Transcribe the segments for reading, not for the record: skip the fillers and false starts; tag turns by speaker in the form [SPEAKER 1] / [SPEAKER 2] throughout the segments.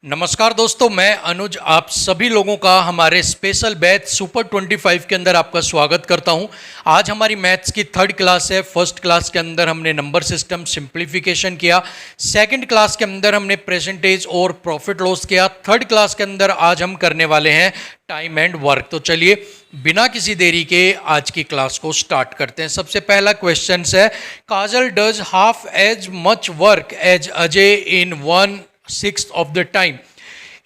[SPEAKER 1] नमस्कार दोस्तों, मैं अनुज आप सभी लोगों का हमारे स्पेशल बैच सुपर 25 के अंदर आपका स्वागत करता हूं। आज हमारी मैथ्स की थर्ड क्लास है। फर्स्ट क्लास के अंदर हमने नंबर सिस्टम सिंप्लीफिकेशन किया, सेकंड क्लास के अंदर हमने परसेंटेज और प्रॉफिट लॉस किया, थर्ड क्लास के अंदर आज हम करने वाले हैं टाइम एंड वर्क। तो चलिए बिना किसी देरी के आज की क्लास को स्टार्ट करते हैं। सबसे पहला क्वेश्चन है, Kajal does half as much work as Ajay in 1/6 of the time.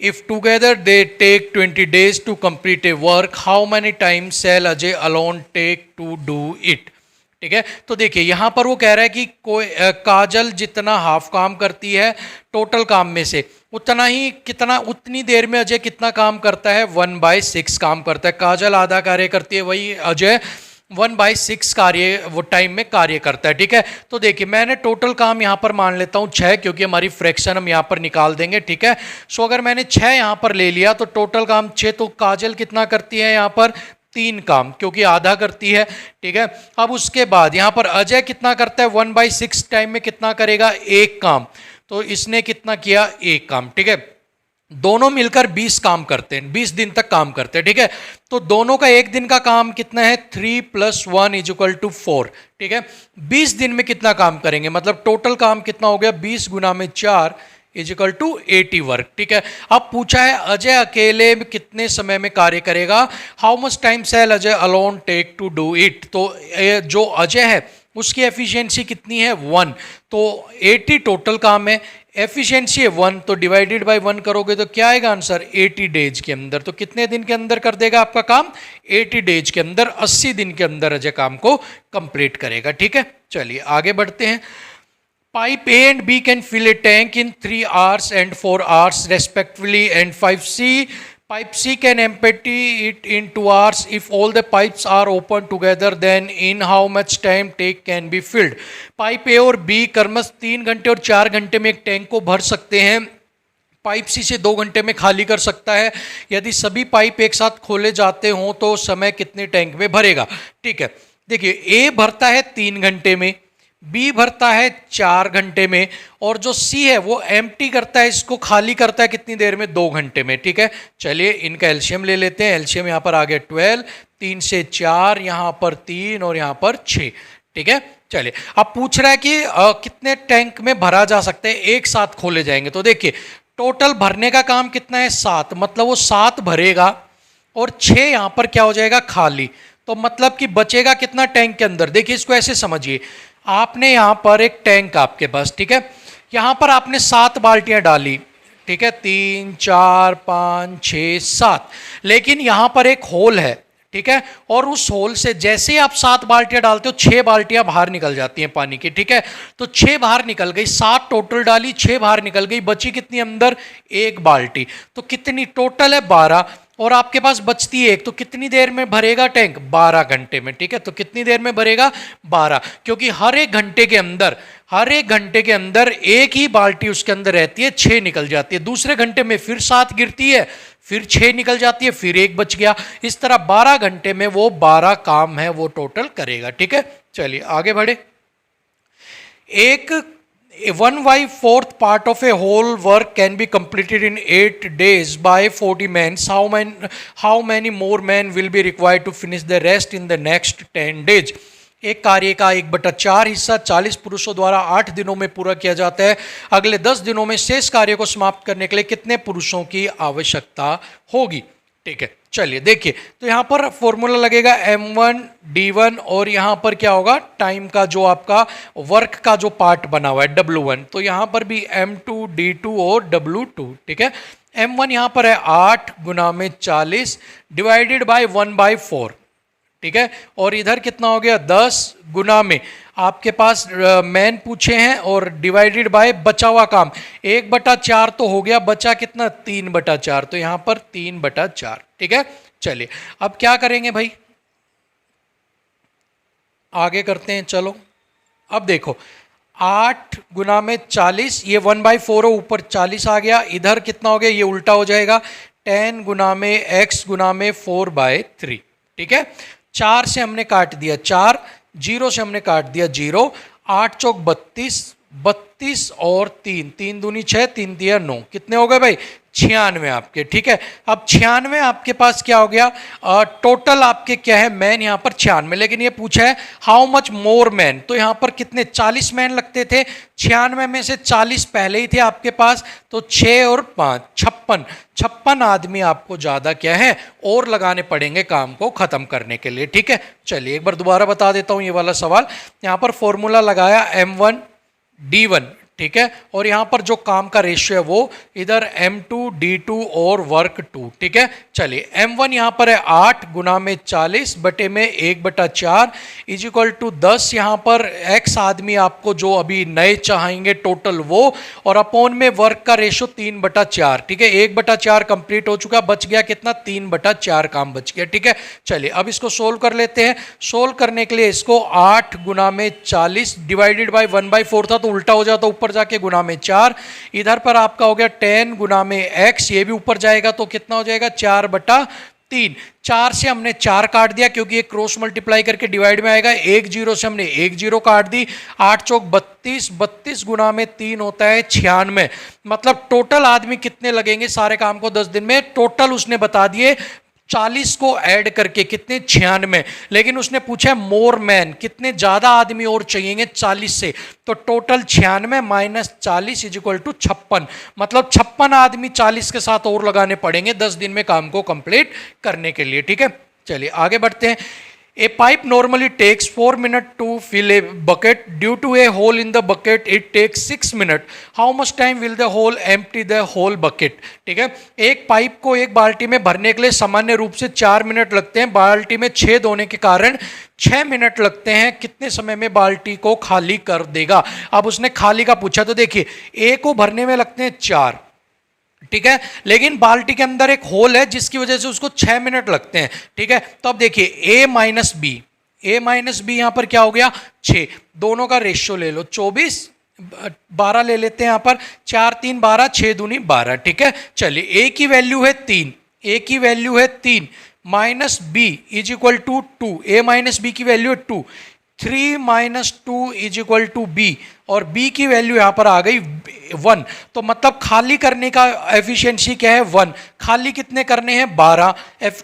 [SPEAKER 1] If together they take 20 days to complete a work, how many times shall Ajay alone take to do it? ठीक है, तो देखिए यहाँ पर वो कह रहा है कि कोई काजल जितना हाफ काम करती है टोटल काम में से, उतनी देर में अजय कितना काम करता है, 1/6 काम करता है। काजल आधा कार्य करती है, वही अजय 1/6 कार्य वो टाइम में कार्य करता है। ठीक है, तो देखिए मैंने टोटल काम यहाँ पर मान लेता हूँ 6, क्योंकि हमारी फ्रैक्शन हम यहाँ पर निकाल देंगे। ठीक है, सो अगर मैंने 6 यहाँ पर ले लिया तो टोटल काम 6, तो काजल कितना करती है यहाँ पर 3 काम, क्योंकि आधा करती है। ठीक है, अब उसके बाद यहाँ पर अजय कितना करता है, 1/6 टाइम में कितना करेगा, 1 काम, तो इसने कितना किया, 1 काम। ठीक है, दोनों मिलकर 20 काम करते हैं, 20 दिन तक काम करते हैं। ठीक है, तो दोनों का एक दिन का काम कितना है, 3 + 1 = 4। ठीक है, 20 दिन में कितना काम करेंगे, मतलब टोटल काम कितना हो गया, 20 × 4 = 80 वर्क। ठीक है, अब पूछा है अजय अकेले में कितने समय में कार्य करेगा, how much time shall Ajay alone take to do it. तो जो अजय है उसकी एफिशिएंसी कितनी है, 1, तो 80 टोटल काम है, एफिशिएंसी है 1, तो डिवाइडेड बाय 1 करोगे तो क्या आएगा आंसर, 80 डेज के अंदर। तो कितने दिन के अंदर कर देगा आपका काम, 80 डेज के अंदर, 80 दिन के अंदर अजय काम को कंप्लीट करेगा। ठीक है, चलिए आगे बढ़ते हैं। Pipe A and B can fill a tank in 3 hours and 4 hours respectively, and 5C pipe C can empty it in 2 hours. If all the pipes are open together, then in how much time tank can be filled? Pipe A और B क्रमश 3 घंटे और 4 घंटे में एक tank को भर सकते हैं। पाइप सी से 2 घंटे में खाली कर सकता है। यदि सभी पाइप एक साथ खोले जाते हों तो समय कितने टैंक में भरेगा। ठीक है, देखिए A भरता है 3 घंटे में, बी भरता है 4 घंटे में, और जो सी है वो एम्प्टी करता है, इसको खाली करता है कितनी देर में, 2 घंटे में। ठीक है, चलिए इनका एलसीएम ले लेते हैं। एलसीएम यहाँ पर आ गया 12, 3 से 4, यहाँ पर 3 और यहाँ पर 6। ठीक है, चलिए अब पूछ रहा है कि कितने टैंक में भरा जा सकता है, एक साथ खोले जाएंगे। तो देखिए टोटल भरने का काम कितना है, 7, मतलब वो 7 भरेगा और 6 यहाँ पर क्या हो जाएगा, खाली। तो मतलब कि बचेगा कितना टैंक के अंदर। देखिए इसको ऐसे समझिए, आपने यहाँ पर एक टैंक आपके पास, ठीक है, यहाँ पर आपने 7 बाल्टियाँ डाली, ठीक है, 3, 4, 5, 6, 7, लेकिन यहाँ पर एक होल है, ठीक है, और उस होल से जैसे ही आप 7 बाल्टियाँ डालते हो 6 बाल्टियाँ बाहर निकल जाती हैं पानी की। ठीक है, तो 6 बाहर निकल गई, 7 टोटल डाली, 6 बाहर निकल गई, बची कितनी अंदर, 1 बाल्टी। तो कितनी टोटल है, 12, और आपके पास बचती है 1, तो कितनी देर में भरेगा टैंक, 12 घंटे में। ठीक है, तो कितनी देर में भरेगा, 12, क्योंकि हर एक घंटे के अंदर एक ही बाल्टी उसके अंदर रहती है, 6 निकल जाती है। दूसरे घंटे में फिर 7 गिरती है, फिर 6 निकल जाती है, फिर 1 बच गया। इस तरह 12 घंटे में वो 12 काम है वो टोटल करेगा। ठीक है, चलिए आगे बढ़े। एक 1/4 part of a whole work can be completed in 8 days by 40 men. How many more men will be required to finish the rest in the next 10 days? एक कार्य का 1/4 हिस्सा 40 पुरुषों द्वारा 8 दिनों में पूरा किया जाता है। अगले 10 दिनों में शेष कार्य को समाप्त करने के लिए कितने पुरुषों की आवश्यकता होगी। ठीक है, चलिए देखिए, तो यहाँ पर फॉर्मूला लगेगा M1 D1, और यहाँ पर क्या होगा, टाइम का जो आपका वर्क का जो पार्ट बना हुआ है W1, तो यहाँ पर भी M2 D2 और W2। ठीक है, M1 यहाँ पर है 8 × 40 डिवाइडेड बाय 1/4। ठीक है, और इधर कितना हो गया, 10 गुना में आपके पास मैन पूछे हैं, और डिवाइडेड बाय बचा हुआ काम 1/4 तो हो गया, बचा कितना, 3/4, तो यहाँ पर 3/4। ठीक है, चलिए अब क्या करेंगे भाई, आगे करते हैं। चलो अब देखो, 8 × 40, ये 1/4 ऊपर 40 आ गया, इधर कितना हो गया, ये उल्टा हो जाएगा, 10 × x × 4/3। ठीक है, 4 से हमने काट दिया 4, 0 से हमने काट दिया 0, 8 चौक 32, 32 और 3, 3 दूनी 6, 3 दिया 9, कितने हो गए भाई, 96 आपके, ठीक है। अब 96 आपके पास क्या हो गया, टोटल आपके क्या है मैन यहाँ पर 96, लेकिन ये पूछा है हाउ मच मोर मैन, तो यहाँ पर कितने 40 मैन लगते थे, 96 में से 40 पहले ही थे आपके पास, तो 6 और 5 56 आदमी आपको ज़्यादा क्या है और लगाने पड़ेंगे काम को ख़त्म करने के लिए, ठीक है। चलिए एक बार दोबारा बता देता हूँ ये वाला सवाल। यहाँ पर फॉर्मूला लगाया M1D1, ठीक है, और यहाँ पर जो काम का रेशियो है वो इधर M2D2 और वर्क 2, ठीक है। चलिए M1 यहाँ पर है 8 गुना में 40 बटे में 1/4 इज इक्वल टू 10, यहाँ पर x आदमी आपको जो अभी नए चाहेंगे टोटल वो, और अपॉन में वर्क का रेशियो 3/4, ठीक है। 1/4 कंप्लीट हो चुका, बच गया कितना 3/4 काम बच गया, ठीक है। चलिए अब इसको सोल्व कर लेते हैं। सोल्व करने के लिए इसको 8 गुना में 40 डिवाइडेड बाई 1/4 था तो उल्टा हो जाता, ऊपर जाके गुना में 4, इधर पर आपका हो गया 10 गुना में x, ये भी ऊपर जाएगा तो कितना हो जाएगा 4/3। 4 से हमने 4 काट दिया क्योंकि ये क्रॉस मल्टीप्लाई करके डिवाइड में आएगा, 1 0 से हमने 1 0 काट दी, 8 चौक 32, 32 गुना में 3 होता है 96, मतलब टोटल आदमी कितने लगेंगे सारे काम को 10 दिन में, टोटल उसने बता दिए 40 को ऐड करके कितने 96, लेकिन उसने पूछा है मोर मैन, कितने ज्यादा आदमी और चाहिए 40 से, तो total 96 minus 40 is equal to 56, मतलब 56 आदमी 40 के साथ और लगाने पड़ेंगे 10 दिन में काम को कंप्लीट करने के लिए, ठीक है। चलिए आगे बढ़ते हैं। A pipe normally takes 4 minutes to fill a bucket. Due to a hole in the bucket, it takes 6 minutes. How much time will the hole empty the whole bucket? ठीक है, एक पाइप को एक बाल्टी में भरने के लिए सामान्य रूप से 4 मिनट लगते हैं, बाल्टी में छेद होने के कारण 6 मिनट लगते हैं, कितने समय में बाल्टी को खाली कर देगा। अब उसने खाली का पूछा तो देखिए ए को भरने में लगते हैं 4, ठीक है, लेकिन बाल्टी के अंदर एक होल है जिसकी वजह से उसको 6 मिनट लगते हैं, ठीक है। तो अब देखिए a माइनस बी यहां पर क्या हो गया 6, दोनों का रेशियो ले लो 24 12 ले लेते हैं यहाँ पर, 4 3 12 6 दूनी 12, ठीक है। चलिए a की वैल्यू है 3 minus B is equal to 2, A minus B की वैल्यू है 2, 3 minus 2 is equal to B, और b की वैल्यू यहां पर आ गई 1, तो मतलब खाली करने का एफिशिएंसी क्या है 1, खाली कितने करने हैं 12,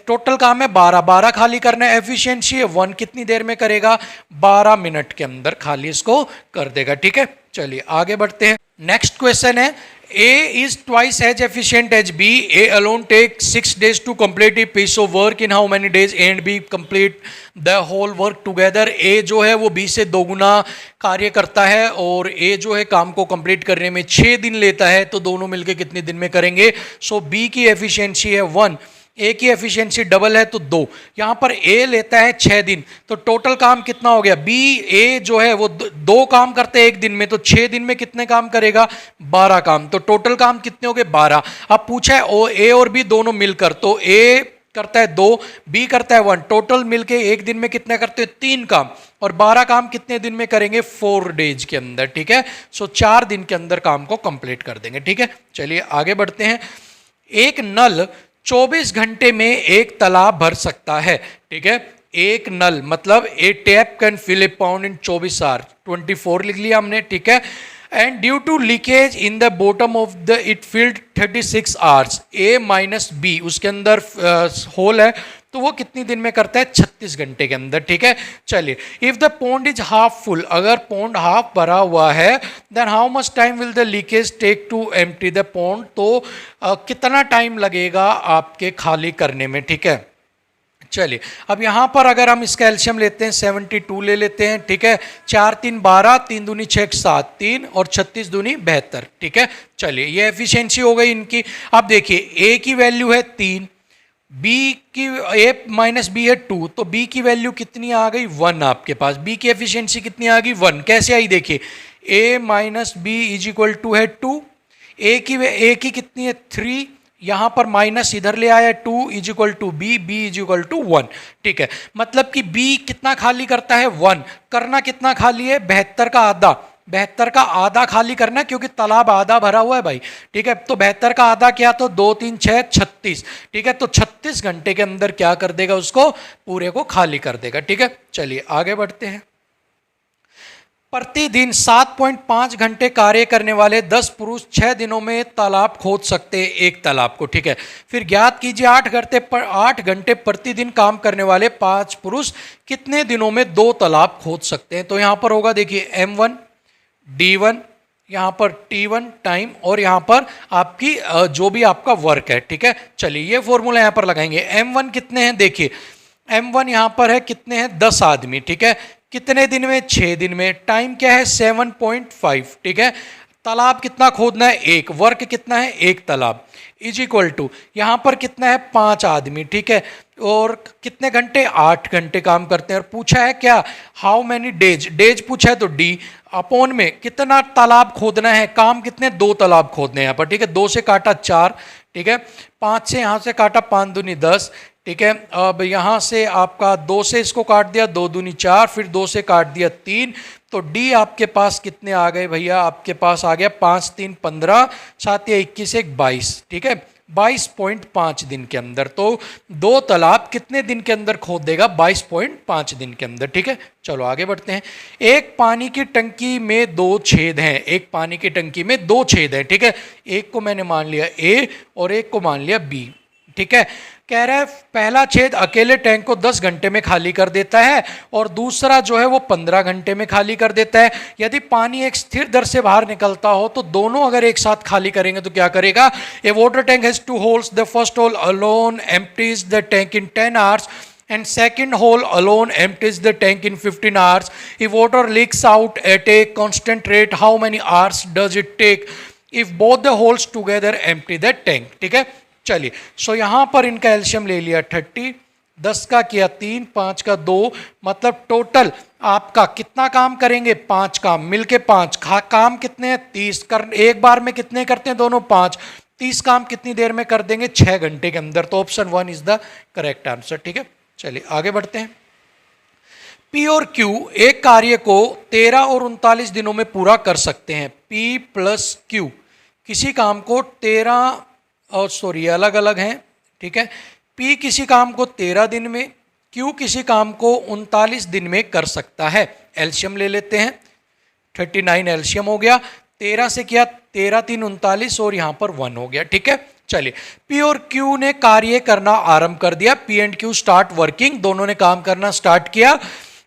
[SPEAKER 1] टोटल काम है 12 खाली करना है, एफिशिएंसी है 1, कितनी देर में करेगा 12 मिनट के अंदर खाली इसको कर देगा, ठीक है। चलिए आगे बढ़ते हैं। नेक्स्ट क्वेश्चन है A is twice as efficient as B. A alone takes 6 days to complete a piece of work. In how many days A and B complete the whole work together? A जो है वो B से दोगुना कार्य करता है और A जो है काम को कंप्लीट करने में 6 दिन लेता है, तो दोनों मिलके कितने दिन में करेंगे। सो B की एफिशिएंसी है 1, ए की एफिशिएंसी डबल है तो 2, यहाँ पर ए लेता है 6 दिन, तो टोटल काम कितना हो गया बी ए जो है वो 2 काम करते हैं एक दिन में, तो 6 दिन में कितने काम करेगा 12 काम, तो टोटल काम कितने हो गए 12। अब पूछा है ओ ए और बी दोनों मिलकर, तो ए करता है 2, बी करता है 1, टोटल मिलके एक दिन में कितने करते हैं 3 काम, और 12 काम कितने दिन में करेंगे 4 डेज के अंदर, ठीक है। सो 4 दिन के अंदर काम को कंप्लीट कर देंगे, ठीक है। चलिए आगे बढ़ते हैं। एक नल 24 घंटे में एक तालाब भर सकता है, ठीक है। एक नल मतलब a tap can fill a pound in 24 hour, 24 लिख लिया हमने, ठीक है। And due to leakage in the bottom of the it filled 36 hours, A minus B उसके अंदर होल है, तो वो कितनी दिन में करता है 36 घंटे के अंदर, ठीक है। चलिए if the pond is half full, अगर पॉन्ड हाफ भरा हुआ है, then how much time will the leakage take to empty the pond, तो कितना टाइम लगेगा आपके खाली करने में, ठीक है। चलिए अब यहाँ पर अगर हम इसका एल्शियम लेते हैं 72 ले लेते हैं, ठीक है। 4 3 12, 3 दूनी 6 7, 3 और 36 दूनी 72, ठीक है। चलिए ये एफिशिएंसी हो गई इनकी। अब देखिए ए की वैल्यू है 3, बी की ए माइनस बी है 2, तो बी की वैल्यू कितनी आ गई 1 आपके पास, बी की एफिशिएंसी कितनी आ गई 1, कैसे आई देखिए A minus B is equal to है 2, ए की कितनी है 3, यहाँ पर माइनस इधर ले आया 2 is equal to B, B is equal to 1, ठीक है। मतलब कि बी कितना खाली करता है 1, करना कितना खाली है 72 का आधा, 72 का आधा खाली करना क्योंकि तालाब आधा भरा हुआ है भाई, ठीक है। तो 72 का आधा क्या, तो 2 3 6 36, ठीक है। तो 36 घंटे के अंदर क्या कर देगा उसको पूरे को खाली कर देगा, ठीक है। चलिए आगे बढ़ते हैं। प्रतिदिन 7.5 घंटे कार्य करने वाले 10 पुरुष 6 दिनों में तालाब खोद सकते हैं, एक तालाब को। ठीक है, फिर ज्ञात कीजिए 8 घंटे प्रतिदिन काम करने वाले 5 पुरुष कितने दिनों में 2 तालाब खोद सकते हैं। तो यहाँ पर होगा, देखिए M1 D1, यहाँ पर T1 टाइम, और यहाँ पर आपकी जो भी आपका वर्क है। ठीक है, चलिए ये फॉर्मूला यहाँ पर लगाएंगे। M1 कितने हैं, देखिए M1 यहाँ पर है कितने हैं, 10 आदमी। ठीक है, कितने दिन में, 6 दिन में। टाइम क्या है, 7.5। ठीक है, तालाब कितना खोदना है, एक। वर्क कितना है, एक तालाब। इज इक्वल टू यहाँ पर कितना है, 5 आदमी। ठीक है, और कितने घंटे, 8 घंटे काम करते हैं। और पूछा है क्या, हाउ मैनी डेज, डेज पूछा है तो डी अपॉन में कितना तालाब खोदना है, काम कितने, 2 तालाब खोदने हैं यहाँ पर। ठीक है, 2 से काटा 4। ठीक है, 5 से यहाँ से काटा 5 दूनी 10। ठीक है, अब यहाँ से आपका 2 से इसको काट दिया, 2 दूनी 4, फिर 2 से काट दिया 3। तो डी आपके पास कितने आ गए भैया, आपके पास आ गया 5 3 15, 7 या 21 1 22। ठीक है, 22.5 दिन के अंदर। तो 2 तालाब कितने दिन के अंदर खोद देगा, 22.5 दिन के अंदर। ठीक है, चलो आगे बढ़ते हैं। एक पानी की टंकी में 2 छेद हैं, एक पानी की टंकी में 2 छेद हैं। ठीक है, एक को मैंने मान लिया ए और एक को मान लिया बी। ठीक है, कह रहा है पहला छेद अकेले टैंक को 10 घंटे में खाली कर देता है और दूसरा जो है वो 15 घंटे में खाली कर देता है। यदि पानी एक स्थिर दर से बाहर निकलता हो तो दोनों अगर एक साथ खाली करेंगे तो क्या करेगा। A water tank has 2 holes, the first hole alone empties the tank in 10 hours and second hole alone empties the tank in 15 hours. If water leaks out at a constant rate, how many hours does it take if both the holes together empty the tank? ठीक है, चलिए सो यहाँ पर इनका एल्शियम ले लिया 30, 10 का किया 3, 5 का 2, मतलब टोटल आपका कितना काम करेंगे, 5 काम, मिलके 5 काम कितने हैं, 30 कर, एक बार में कितने करते हैं दोनों, 5, 30 काम कितनी देर में कर देंगे, 6 घंटे के अंदर। तो option 1 is the correct answer. ठीक है, चलिए आगे बढ़ते हैं। P और Q एक कार्य को 13 और 39 दिनों में पूरा कर सकते हैं। P प्लस Q किसी काम को 13 और सॉरी अलग अलग हैं। ठीक है, P किसी काम को 13 दिन में, Q किसी काम को 39 दिन में कर सकता है। एल्शियम ले लेते हैं, 39 एल्शियम हो गया, 13 से किया 13 3 39 और यहाँ पर 1 हो गया। ठीक है, चलिए P और Q ने कार्य करना आरंभ कर दिया। P and Q start working, दोनों ने काम करना स्टार्ट किया।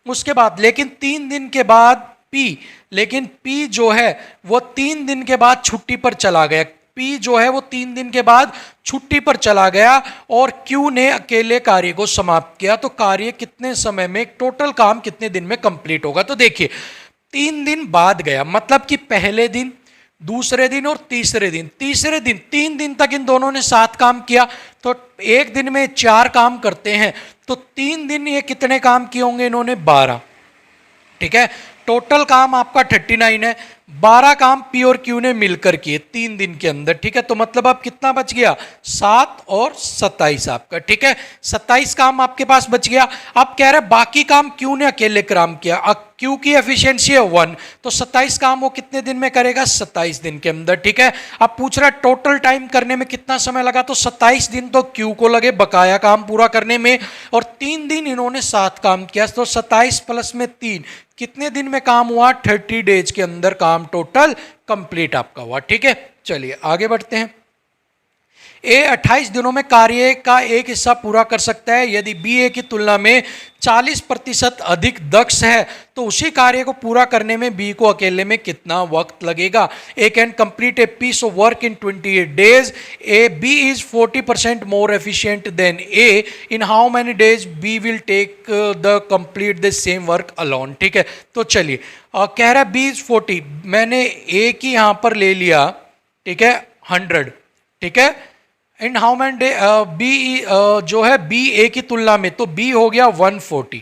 [SPEAKER 1] उसके बाद लेकिन 3 दिन के बाद P जो है वो 3 दिन के बाद छुट्टी पर चला गया। P जो है वो 3 दिन के बाद छुट्टी पर चला गया और Q ने अकेले कार्य को समाप्त किया। तो कार्य कितने समय में, टोटल काम कितने दिन में कंप्लीट होगा। तो देखिए 3 दिन बाद गया, मतलब कि पहले दिन, दूसरे दिन और तीसरे दिन। 3 दिन तक इन दोनों ने 7 काम किया, तो एक दिन में 4 काम करते हैं, तो 3 दिन ये कितने काम किए होंगे इन्होंने, 12। ठीक है, टोटल काम आपका 39 है, 12 काम P और Q ने मिलकर किए 3 दिन के अंदर। ठीक है, तो मतलब अब कितना बच गया, 7 और 27 आपका। ठीक है, 27 काम आपके पास बच गया। अब कह रहे बाकी काम Q ने अकेले काम किया, Q की एफिशिएंसी है 1, तो 27 काम वो कितने दिन में करेगा, 27 दिन के अंदर। ठीक है, अब पूछ रहा है टोटल टाइम करने में कितना समय लगा, तो 27 दिन तो Q को लगे बकाया काम पूरा करने में, और 3 दिन इन्होंने 7 काम किया, तो 27 प्लस में 3 कितने दिन में काम हुआ, 30 डेज के अंदर काम टोटल कंप्लीट आपका हुआ। ठीक है, चलिए आगे बढ़ते हैं। ए 28 दिनों में कार्य का एक हिस्सा पूरा कर सकता है यदि बी ए की तुलना में 40% अधिक दक्ष है, तो उसी कार्य को पूरा करने में बी को अकेले में कितना वक्त लगेगा। A can complete a piece of work in 28 days, A B is 40% more efficient than A, in how many days B will take the complete the same work alone. ठीक है, तो चलिए कह रहा है बी इज 40, मैंने ए की यहाँ पर ले लिया, ठीक है 100, ठीक है, in how many day B जो है बी ए की तुलना में, तो बी हो गया 140,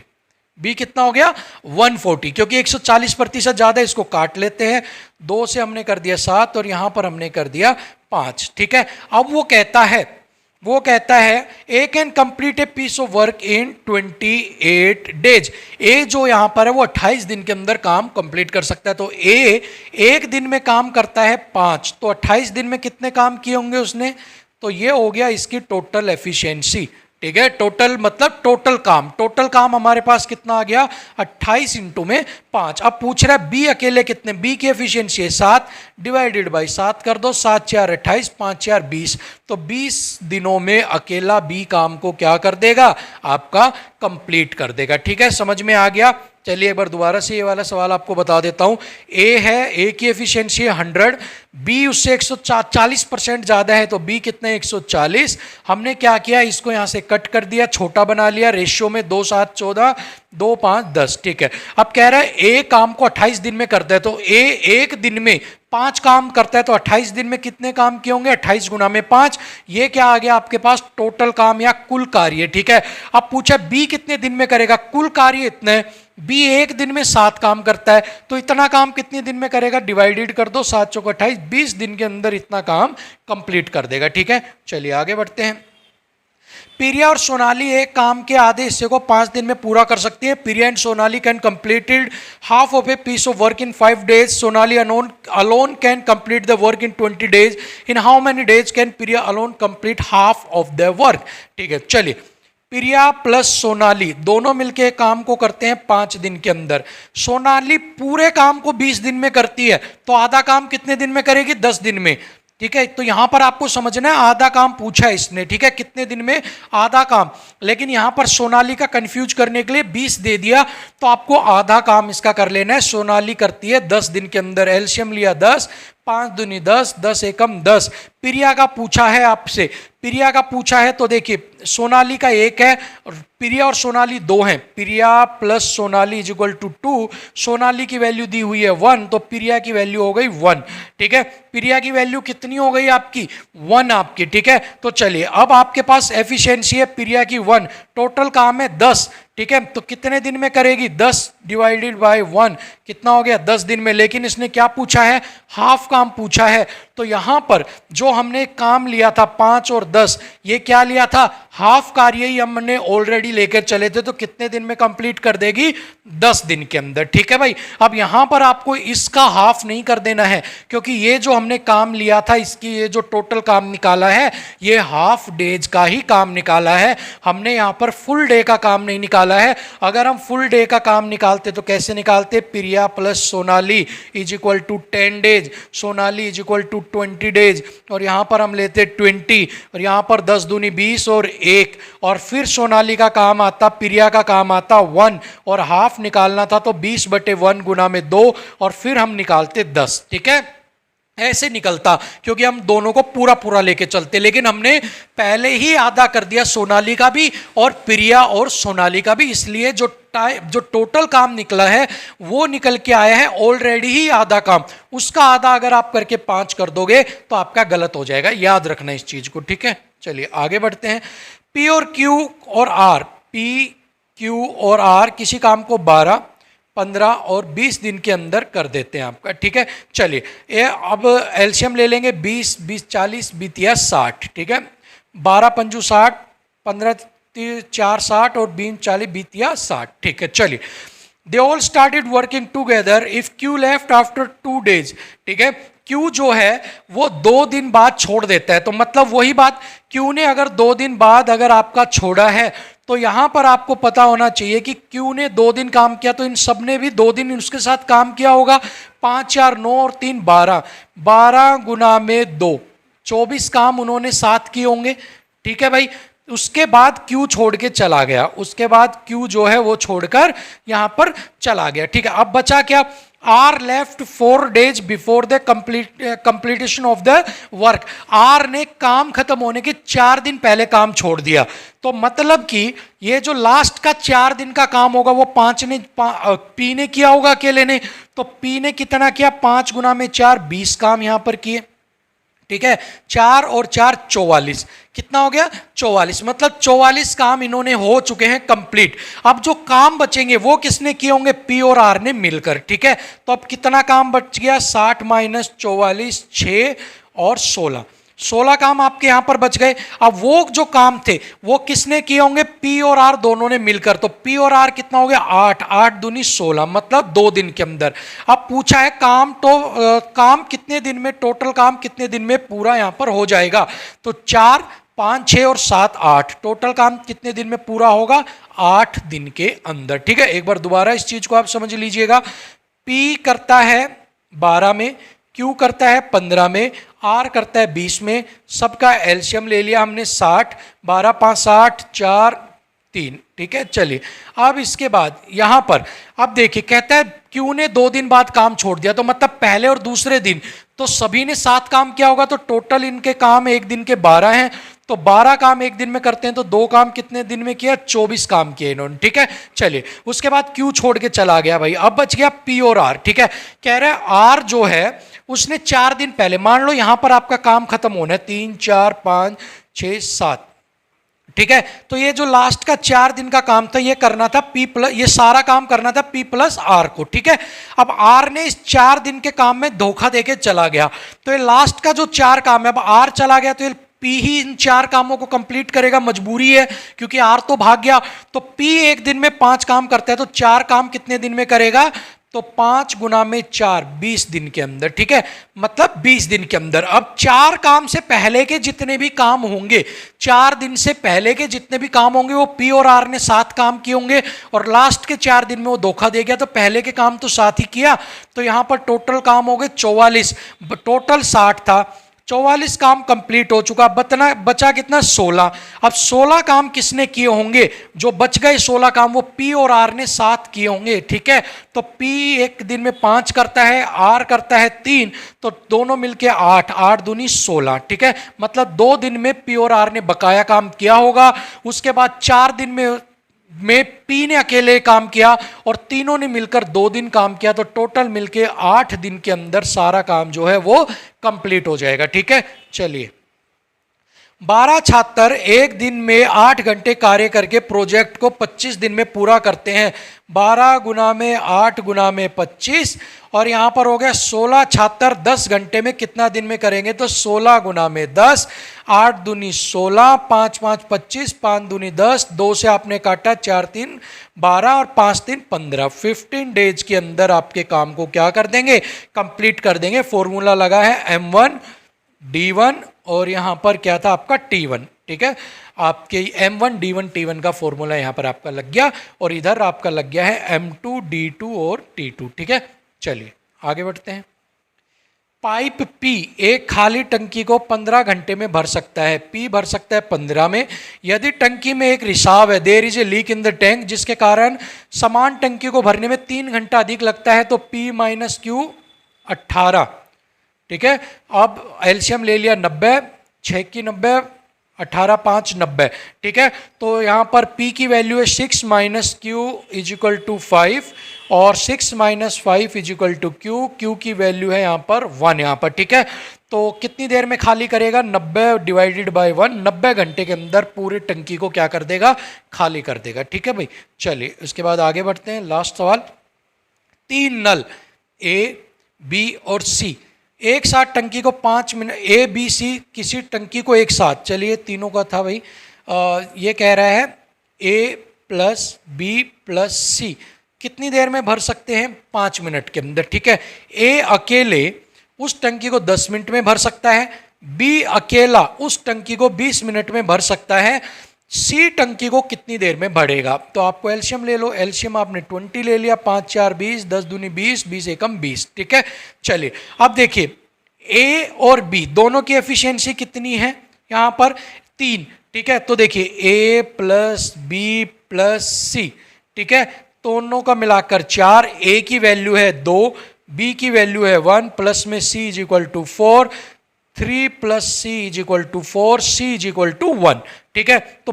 [SPEAKER 1] बी कितना हो गया 140, क्योंकि 140% ज़्यादा, इसको काट लेते हैं, 2 से हमने कर दिया 7 और यहाँ पर हमने कर दिया 5। ठीक है, अब वो कहता है A can complete a piece of work in 28 days, A जो यहाँ पर है वो 28 दिन के अंदर काम कंप्लीट कर सकता है। तो ए एक दिन में काम करता है 5, तो 28 दिन में कितने काम किए होंगे उसने, तो ये हो गया इसकी टोटल एफिशिएंसी। ठीक है। टोटल मतलब टोटल काम हमारे पास कितना आ गया 28 इंटू में 5। अब पूछ रहा है बी अकेले कितने, बी की एफिशिएंसी है 7 डिवाइडेड बाई 7 कर दो, 7 4 28 5 4 20। तो 20 दिनों में अकेला बी काम को क्या कर देगा, आपका कंप्लीट कर देगा। ठीक है, समझ में आ गया। चलिए एक बार दोबारा से ये वाला सवाल आपको बता देता हूं। ए है, ए की एफिशिएंसी है 100, बी उससे 140% ज़्यादा है, तो बी कितने 140। हमने क्या किया, इसको यहाँ से कट कर दिया, छोटा बना लिया, रेशियो में 2 7 14 2 5 10। ठीक है, अब कह रहा है ए काम को 28 दिन में करता है, तो ए एक दिन में 5 काम करता है, तो 28 दिन में कितने काम किए होंगे, 28 गुना में 5। ये क्या आ गया आपके पास, टोटल काम या कुल कार्य। ठीक है, अब पूछा बी कितने दिन में करेगा, कुल कार्य इतने, बी एक दिन में 7 काम करता है, तो इतना काम कितने दिन में करेगा, डिवाइडेड कर दो, 7 चौक 28, 20 दिन के अंदर इतना काम कंप्लीट कर देगा। ठीक है, चलिए आगे बढ़ते हैं। प्रिया और सोनाली एक काम के आधे हिस्से को 5 दिन में पूरा कर सकती है। Priya and Sonali can completed half of a piece of work in 5 days. Sonali alone can complete the work in 20 days. In how many days can Priya alone complete half of the work. ठीक है, चलिए प्रिया प्लस सोनाली दोनों मिलके काम को करते हैं 5 दिन के अंदर। सोनाली पूरे काम को 20 दिन में करती है, तो आधा काम कितने दिन में करेगी, 10 दिन में। ठीक है, तो यहां पर आपको समझना है आधा काम पूछा है इसने। ठीक है, कितने दिन में आधा काम, लेकिन यहां पर सोनाली का कंफ्यूज करने के लिए 20 दे दिया, तो आपको आधा काम इसका कर लेना है। सोनाली करती है 10 दिन के अंदर, एलसीएम लिया 10, 5 दूनी 10, 10 एकम 10। प्रिया का पूछा है आपसे, प्रिया का पूछा है तो देखिए सोनाली का 1 है, प्रिया और सोनाली 2 हैं, Priya plus Sonali is equal to 2। Sonali की वैल्यू दी हुई है 1, तो प्रिया की वैल्यू हो गई 1। ठीक है, प्रिया की वैल्यू कितनी हो गई आपकी 1 आपकी। ठीक है, तो चलिए अब आपके पास एफिशिएंसी है प्रिया की 1, टोटल काम है 10। ठीक है, तो कितने दिन में करेगी, 10 डिवाइडेड बाय 1 कितना हो गया 10 दिन में। लेकिन इसने क्या पूछा है, हाफ काम पूछा है, तो यहां पर जो हमने काम लिया था 5 और 10, ये क्या लिया था, हाफ कार्य ही हमने ऑलरेडी लेकर चले थे, तो कितने दिन में कंप्लीट कर देगी, 10 दिन के अंदर। ठीक है भाई, अब यहां पर आपको इसका हाफ नहीं कर देना है, क्योंकि ये जो हमने काम लिया था, इसकी ये जो टोटल काम निकाला है, ये हाफ डेज का ही काम निकाला है, हमने यहां पर फुल डे का काम नहीं निकाला है। अगर हम फुल डे का काम निकालते तो कैसे निकालते, Priya plus Sonali is equal to 10 days, Sonali is equal to 20 days, और यहां पर हम लेते 20, और यहां पर 10 दूनी 20 और 1, और फिर सोनाली का काम आता, प्रिया का काम आता 1, और हाफ निकालना था तो 20/1 गुना में 2, और फिर हम निकालते 10। ठीक है, ऐसे निकलता, क्योंकि हम दोनों को पूरा पूरा लेके चलते, लेकिन हमने पहले ही आधा कर दिया सोनाली का भी और प्रिया और सोनाली का भी, इसलिए जो टोटल काम निकला है वो निकल के आया है ऑलरेडी ही आधा काम, उसका आधा अगर आप करके 5 कर दोगे तो आपका गलत हो जाएगा, याद रखना इस चीज को। ठीक है, चलिए आगे बढ़ते हैं। पी और क्यू और आर, पी क्यू और आर किसी काम को 12 15 और 20 दिन के अंदर कर देते हैं आपका। ठीक है, चलिए ये अब एलसीएम ले लेंगे, 20 20 40 बीतिया 60। ठीक है, 12 पंजू 60, 15 4 60 और 20 40 बीतिया 60। ठीक है, चलिए they all started working together if Q left after 2 days। ठीक है, क्यू जो है वो 2 दिन बाद छोड़ देता है, तो मतलब वही बात, क्यू ने अगर 2 दिन बाद अगर आपका छोड़ा है, तो यहां पर आपको पता होना चाहिए कि क्यू ने 2 दिन काम किया, तो इन सब ने भी 2 दिन उसके साथ काम किया होगा। 5 4 9 और 3 12, 12 गुना में 2 24 काम उन्होंने साथ किए होंगे। ठीक है भाई, उसके बाद क्यू छोड़ के चला गया, उसके बाद क्यू जो है वो छोड़कर यहां पर चला गया। ठीक है, अब बचा क्या, R left 4 days before the completion of the work. R ने काम खत्म होने के 4 दिन पहले काम छोड़ दिया, तो मतलब कि ये जो लास्ट का 4 दिन का काम होगा वो पी ने किया होगा अकेले ने, तो पी ने कितना किया, 5 गुना में 4 20 काम यहां पर किए। ठीक है, 4 और 4 44, कितना हो गया 44, मतलब 44 काम इन्होंने हो चुके हैं कंप्लीट। अब जो काम बचेंगे वो किसने किए होंगे, पी और आर ने मिलकर। ठीक है, तो अब कितना काम बच गया, 60 माइनस 44 6 और 16 काम आपके यहां पर बच गए। अब वो जो काम थे वो किसने किए होंगे, पी और आर दोनों ने मिलकर, तो पी और आर कितना हो गया 8, 8 दूनी 16, मतलब 2 दिन के अंदर। अब पूछा है काम, तो काम कितने दिन में, टोटल काम कितने दिन में पूरा यहां पर हो जाएगा, तो 4 5, 6 और 7, 8, टोटल काम कितने दिन में पूरा होगा? 8 दिन के अंदर। ठीक है, एक बार दोबारा इस चीज को आप समझ लीजिएगा। P करता है 12 में, Q करता है 15 में, R करता है 20 में, सबका एलसीएम ले लिया हमने 60, 12 5 60, 4 3। ठीक है, चलिए अब इसके बाद यहां पर अब देखिए, कहता है क्यू ने 2 दिन बाद काम छोड़ दिया, तो मतलब पहले और दूसरे दिन तो सभी ने 7 काम किया होगा, तो टोटल इनके काम एक दिन के 12 हैं, तो 12 काम एक दिन में करते हैं, तो 2 काम कितने दिन में किया? 24 काम किए इन्होंने। ठीक है, चलिए उसके बाद क्यू छोड़ के चला गया भाई, अब बच गया पी और आर। ठीक है, कह रहे हैं आर जो है उसने 4 दिन पहले, मान लो यहां पर आपका काम खत्म होना है 3 4 5 6 7। ठीक है, तो ये जो लास्ट का 4 दिन का काम था ये करना था P प्लस, ये सारा काम करना था P प्लस आर को। ठीक है, अब आर ने इस 4 दिन के काम में धोखा देके चला गया, तो ये लास्ट का जो 4 काम है, अब आर चला गया तो ये P ही इन 4 कामों को कंप्लीट करेगा, मजबूरी है क्योंकि आर तो भाग गया। तो P एक दिन में 5 काम करता है, तो 4 काम कितने दिन में करेगा? तो 5 गुना में 4, 20 दिन के अंदर। ठीक है, मतलब 20 दिन के अंदर। अब 4 काम से पहले के जितने भी काम होंगे, 4 दिन से पहले के जितने भी काम होंगे, वो पी और आर ने 7 काम किए होंगे, और लास्ट के 4 दिन में वो धोखा दे गया, तो पहले के काम तो 7 ही किया, तो यहां पर टोटल काम हो गए 44, टोटल 60 था, 44 काम कंप्लीट हो चुका, बचा कितना? 16। अब 16 काम किसने किए होंगे? जो बच गए 16 काम वो पी और आर ने 7 किए होंगे। ठीक है, तो पी एक दिन में 5 करता है, आर करता है 3, तो दोनों मिलके 8, 8 दूनी 16। ठीक है, मतलब 2 दिन में पी और आर ने बकाया काम किया होगा, उसके बाद 4 दिन में पी ने अकेले काम किया और तीनों ने मिलकर 2 दिन काम किया, तो टोटल मिलके 8 दिन के अंदर सारा काम जो है वो कंप्लीट हो जाएगा। ठीक है, चलिए 12 छात्र एक दिन में 8 घंटे कार्य करके प्रोजेक्ट को 25 दिन में पूरा करते हैं। 12 गुना में 8 गुना में 25, और यहाँ पर हो गया 16 छात्र 10 घंटे में कितना दिन में करेंगे? तो 16 गुना में 10, 8 दूनी 16, 5 5 25, 5 दूनी 10, 2 से आपने काटा, 4 3 12 और 5 3 15। 15 डेज के अंदर आपके काम को क्या कर देंगे? कंप्लीट कर देंगे। फॉर्मूला लगा है M1 D1 और यहाँ पर क्या था आपका T1। ठीक है, आपके M1 D1 T1 का फॉर्मूला यहाँ पर आपका लग गया, और इधर आपका लग गया है M2 D2 और T2। ठीक है, चलिए आगे बढ़ते हैं। पाइप P एक खाली टंकी को 15 घंटे में भर सकता है, P भर सकता है 15 में। यदि टंकी में एक रिसाव है, there is a leak in the tank, जिसके कारण समान टंकी को भरने में 3 घंटा अधिक लगता है, तो P माइनस Q 18। ठीक है, अब एलसीएम ले लिया 90, 6 की 90, 18 5 90। ठीक है, तो यहाँ पर P की वैल्यू है 6 minus Q is equal to 5, और 6 minus 5 is equal to Q, Q की वैल्यू है यहाँ पर 1 यहाँ पर। ठीक है, तो कितनी देर में खाली करेगा? 90 डिवाइडेड बाय 1, 90 घंटे के अंदर पूरी टंकी को क्या कर देगा? खाली कर देगा। ठीक है भाई, चलिए उसके बाद आगे बढ़ते हैं। लास्ट सवाल, 3 नल A B और C एक साथ टंकी को 5 मिनट, A B C किसी टंकी को एक साथ, चलिए तीनों का था भाई, ये कह रहा है A plus B plus C कितनी देर में भर सकते हैं? 5 मिनट के अंदर। ठीक है, A अकेले उस टंकी को 10 मिनट में भर सकता है, B अकेला उस टंकी को 20 मिनट में भर सकता है, C टंकी को कितनी देर में भरेगा? तो आपको एलसीएम ले लो, एलसीएम आपने 20 ले लिया, 5 4 20, 10 दूनी 20, 20 एकम 20। ठीक है, चलिए अब देखिए A और B दोनों की एफिशिएंसी कितनी है? यहाँ पर 3। ठीक है, तो देखिए A plus B plus C, ठीक है, दोनों का मिलाकर 4, A की वैल्यू है 2, B की वैल्यू है 1, प्लस में C is equal to 4, 3 plus C is equal to 4, C is equal to 1। ठीक है, तो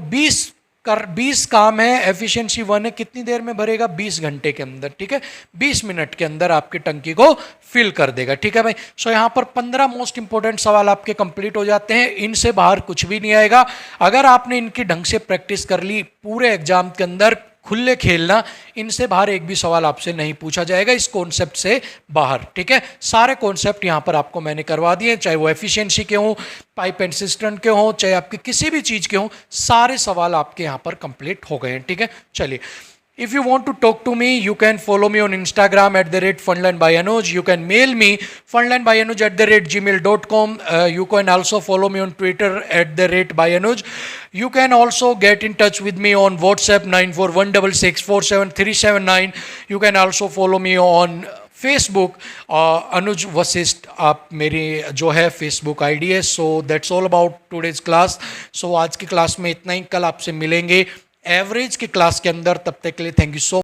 [SPEAKER 1] 20 काम है, एफिशिएंसी 1 है, कितनी देर में भरेगा? 20 घंटे के अंदर। ठीक है, 20 मिनट के अंदर आपकी टंकी को फिल कर देगा। ठीक है भाई, सो यहाँ पर 15 मोस्ट इंपोर्टेंट सवाल आपके कंप्लीट हो जाते हैं, इनसे बाहर कुछ भी नहीं आएगा। अगर आपने इनकी ढंग से प्रैक्टिस कर ली, पूरे एग्जाम के अंदर खुले खेलना, इनसे बाहर एक भी सवाल आपसे नहीं पूछा जाएगा इस कॉन्सेप्ट से बाहर। ठीक है, सारे कॉन्सेप्ट यहाँ पर आपको मैंने करवा दिए, चाहे वो एफिशिएंसी के हों, पाइप एंड सिस्टम के हों, चाहे आपके किसी भी चीज़ के हों, सारे सवाल आपके यहाँ पर कंप्लीट हो गए हैं। ठीक है, चलिए If you want to talk to me, you can follow me on Instagram @funlandbyanuj. You can mail me funlandbyanuj@gmail.com. You can also follow me on Twitter @byanuj. You can also get in touch with me on WhatsApp 9416647379. You can also follow me on Facebook Anuj Vashisht आप मेरी जो है Facebook ID है. So that's all about today's class. So आज की class में इतना ही. कल आपसे मिलेंगे एवरेज की क्लास के अंदर. तब तक के लिए थैंक यू सो